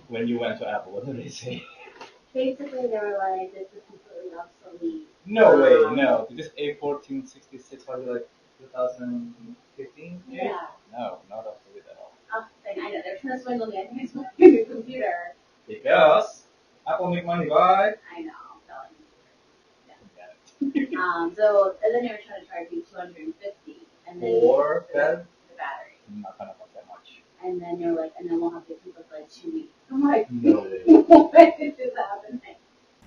When you went to Apple, what did they say? Basically, they were like, this is completely obsolete. No way, no. This A1466 was like 2015? Yeah. No, not obsolete at all. Oh, I know. They're trying to swindle me. I think it's my new computer. Because Apple make money by. I know. Selling computers. Yeah. And then they were trying to charge you $250, and then Or the battery. I'm not gonna cost that much. And then you're like, and then we'll have to keep it for like 2 weeks. I'm like, No way. what is happening?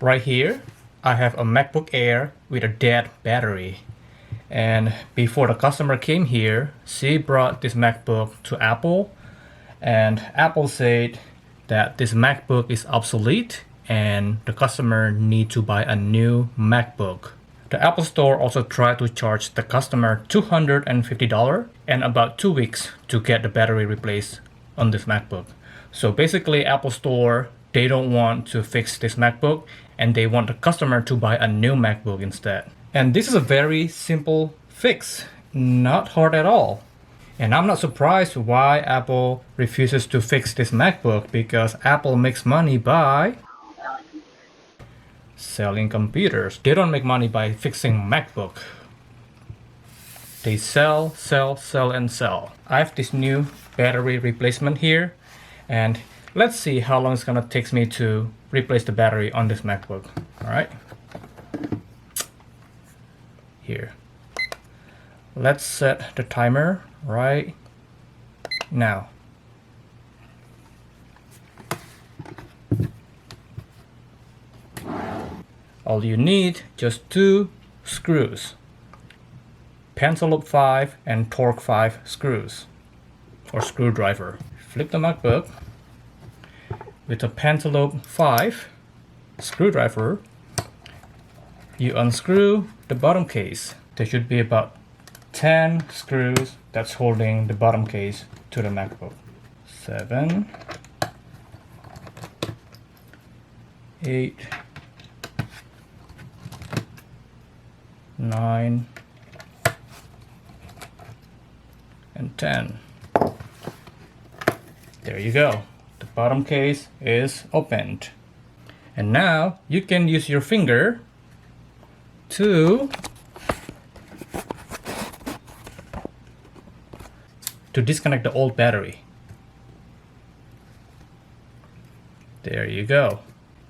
Right here, I have a MacBook Air with a dead battery. And before the customer came here, she brought this MacBook to Apple. And Apple said that this MacBook is obsolete and the customer need to buy a new MacBook. The Apple Store also tried to charge the customer $250 and about 2 weeks to get the battery replaced on this MacBook. So basically Apple Store, they don't want to fix this MacBook and they want the customer to buy a new MacBook instead. And this is a very simple fix, not hard at all. And I'm not surprised why Apple refuses to fix this MacBook, because Apple makes money by selling computers. They don't make money by fixing MacBook. They sell, and sell. I have this new battery replacement here, and let's see how long it's gonna take me to replace the battery on this MacBook. All right. Here. Let's set the timer right now. All you need, just 2 screws. Pencil loop 5 and Torque 5 screws, or screwdriver. Flip the MacBook. With a pencil loop 5 screwdriver, you unscrew the bottom case. There should be about 10 screws that's holding the bottom case to the MacBook. 7, 8, 9, and 10. There you go. The bottom case is opened. And now you can use your finger to disconnect the old battery. There you go.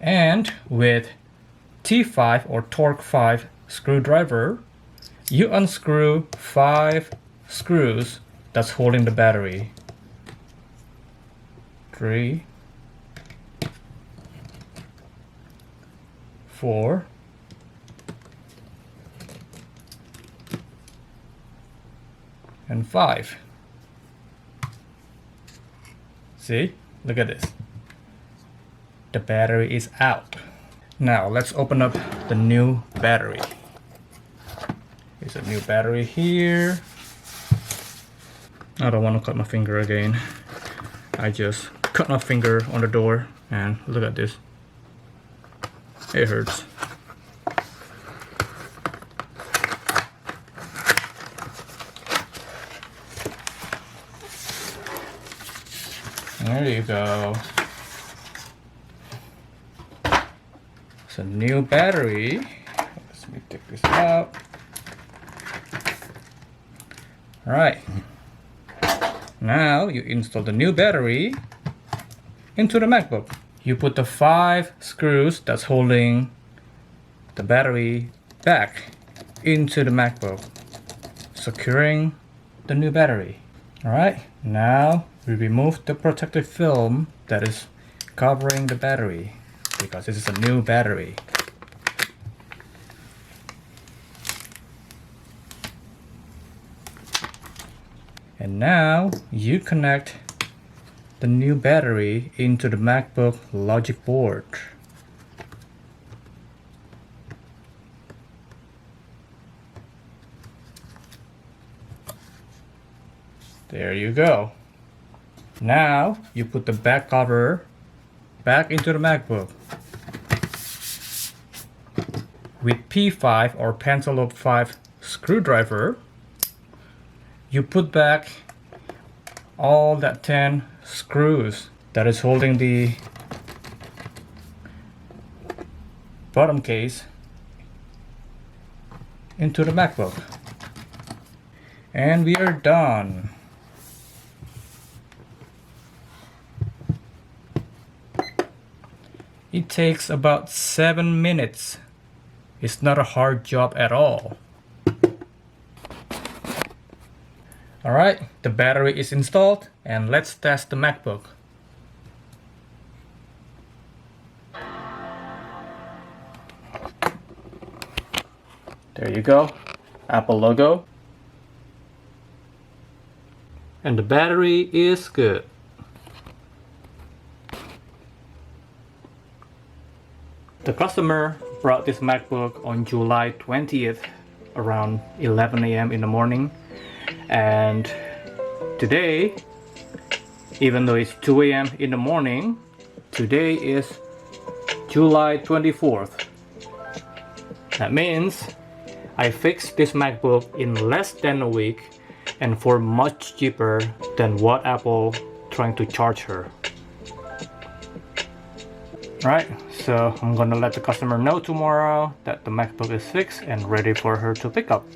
And with T5 or Torque 5 screwdriver, you unscrew 5 screws that's holding the battery. 3, 4, and 5. See? Look at this. The battery is out. Now let's open up the new battery. There's a new battery here. I don't want to cut my finger again. I just cut my finger on the door and look at this. It hurts. There you go. It's a new battery. Let me take this out. Alright. Now you install the new battery into the MacBook. You put the 5 screws that's holding the battery back into the MacBook, securing the new battery. Alright, now we remove the protective film that is covering the battery, because this is a new battery. And now you connect the new battery into the MacBook logic board. There you go. Now you put the back cover back into the MacBook. With P5 or pencil loop 5 screwdriver, you put back all that 10 screws that is holding the bottom case into the MacBook. And we are done. It takes about 7 minutes. It's not a hard job at all. Alright, the battery is installed and let's test the MacBook. There you go, Apple logo. And the battery is good. The customer brought this MacBook on July 20th around 11 a.m. in the morning, and today, even though it's 2 a.m. in the morning, today is July 24th. That means I fixed this MacBook in less than a week and for much cheaper than what Apple trying to charge her. Alright, so I'm gonna let the customer know tomorrow that the MacBook is fixed and ready for her to pick up.